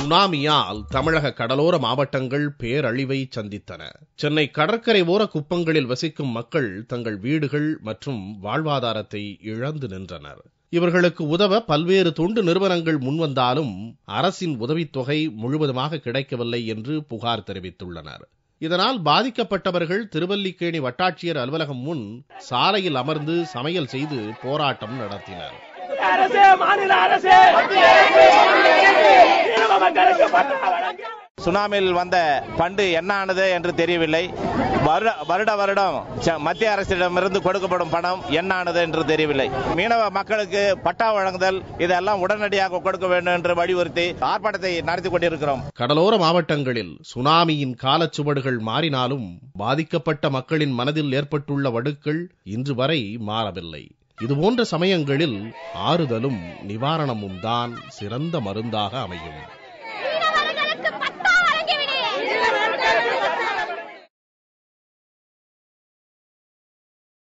சுனாமியால் தமிழக கடலோர மாவட்டங்கள் பேரழிவை சந்தித்தன. சென்னை கடற்கரை ஓர குப்பங்களில் வசிக்கும் மக்கள் தங்கள் வீடுகள் மற்றும் வாழ்வாதாரத்தை இழந்து நின்றனர். இவர்களுக்கு உதவ பல்வேறு தொண்டு நிறுவனங்கள் முன்வந்தாலும் அரசின் உதவித்தொகை முழுவதுமாக கிடைக்கவில்லை என்று புகார் தெரிவித்துள்ளனர். இதனால் பாதிக்கப்பட்டவர்கள் திருவல்லிக்கேணி வட்டாட்சியர் அலுவலகம் முன் சாலையில் அமர்ந்து சமையல் செய்து போராட்டம் நடத்தினர். சுனாமியில் வந்த பண்டு என்ன ஆனது என்று தெரியவில்லை. வருடம் மத்திய அரசிடமிருந்து கொடுக்கப்படும் பணம் என்ன ஆனது என்று தெரியவில்லை. மீனவ மக்களுக்கு பட்டா வழங்குதல் இதெல்லாம் உடனடியாக கொடுக்க வேண்டும் என்று வலியுறுத்தி ஆர்ப்பாட்டத்தை நடத்தி கொண்டிருக்கிறோம். கடலோர மாவட்டங்களில் சுனாமியின் காலச்சுவடுகள் மாறினாலும் பாதிக்கப்பட்ட மக்களின் மனதில் ஏற்பட்டுள்ள வடுக்கள் இன்று வரை மாறவில்லை. இதுபோன்ற சமயங்களில் ஆறுதலும் நிவாரணமும் தான் சிறந்த மருந்தாக அமையும்.